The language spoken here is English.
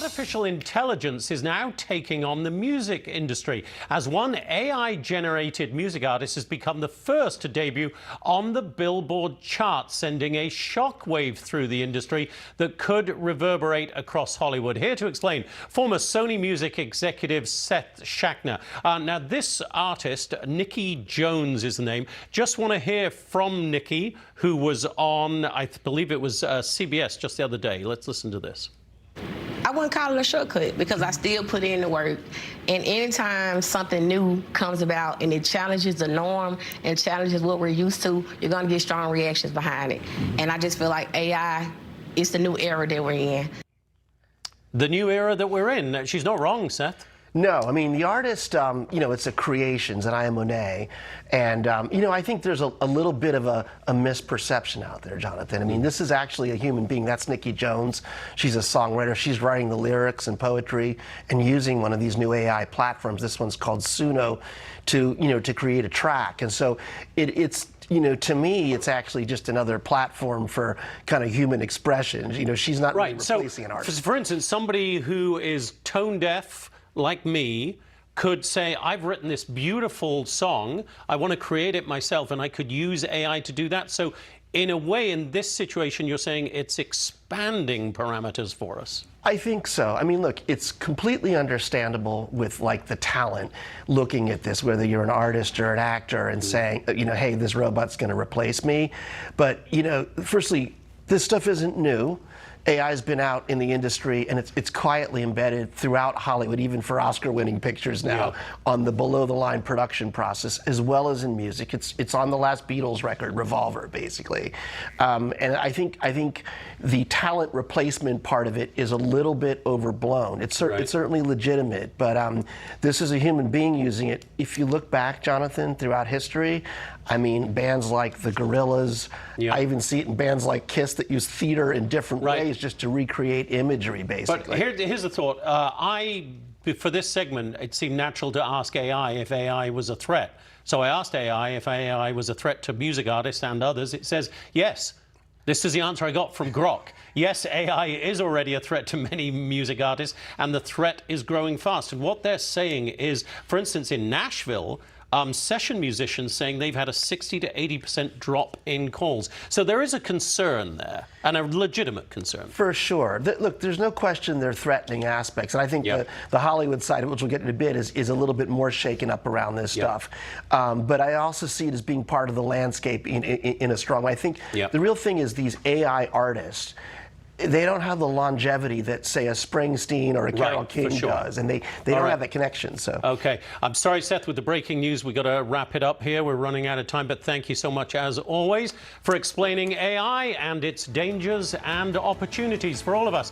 artificial intelligence is now taking on the music industry, as one AI-generated music artist has become the first to debut on the Billboard chart, sending a shockwave through the industry that could reverberate across Hollywood. Here to explain, former Sony Music executive Seth Schachner. Now, this artist, Nikki Jones is the name. Just want to hear from Nikki, who was on, I believe it was CBS just the other day. Let's listen to this. I wouldn't call it a shortcut because I still put in the work. And anytime something new comes about and it challenges the norm and challenges what we're used to, you're going to get strong reactions behind it. And I just feel like AI is the new era that we're in. The new era that we're in. She's not wrong, Seth. No, I mean, the artist, you know, it's a creation, Xania Monet. And, you know, I think there's a little bit of a misperception out there, Jonathan. I mean, this is actually a human being. That's Nikki Jones. She's a songwriter. She's writing the lyrics and poetry and using one of these new AI platforms. This one's called Suno to create a track. And so it's, you know, to me, it's actually just another platform for kind of human expression. You know, she's not really replacing an artist. For instance, somebody who is tone deaf, like me, could say, I've written this beautiful song, I want to create it myself, and I could use AI to do that. So in a way, in this situation, you're saying it's expanding parameters for us. I think so. I mean, look, it's completely understandable with, like, the talent looking at this, whether you're an artist or an actor, and saying, you know, hey, this robot's going to replace me. But, you know, firstly, this stuff isn't new. AI has been out in the industry, and it's quietly embedded throughout Hollywood, even for Oscar-winning pictures now, on the below-the-line production process, as well as in music. It's on the last Beatles record, Revolver, basically. And I think the talent replacement part of it is a little bit overblown. It's certainly legitimate, but this is a human being using it. If you look back, Jonathan, throughout history, I mean, bands like the Gorillaz, I even see it in bands like Kiss that use theater in different ways just to recreate imagery, basically. But here's the thought. For this segment, it seemed natural to ask AI if AI was a threat. So I asked AI if AI was a threat to music artists and others. It says, yes. This is the answer I got from Grok. Yes, AI is already a threat to many music artists, and the threat is growing fast. And what they're saying is, for instance, in Nashville, session musicians saying they've had a 60 to 80% drop in calls. So there is a concern there, and a legitimate concern. For sure. Look, there's no question there are threatening aspects. And I think the Hollywood side, which we'll get in a bit, is a little bit more shaken up around this stuff. But I also see it as being part of the landscape in a strong way. I think the real thing is these AI artists, they don't have the longevity that, say, a Springsteen or a Carole King does, and they don't have that connection. So okay, I'm sorry, Seth, with the breaking news, we got to wrap it up here. We're running out of time, but thank you so much, as always, for explaining AI and its dangers and opportunities for all of us.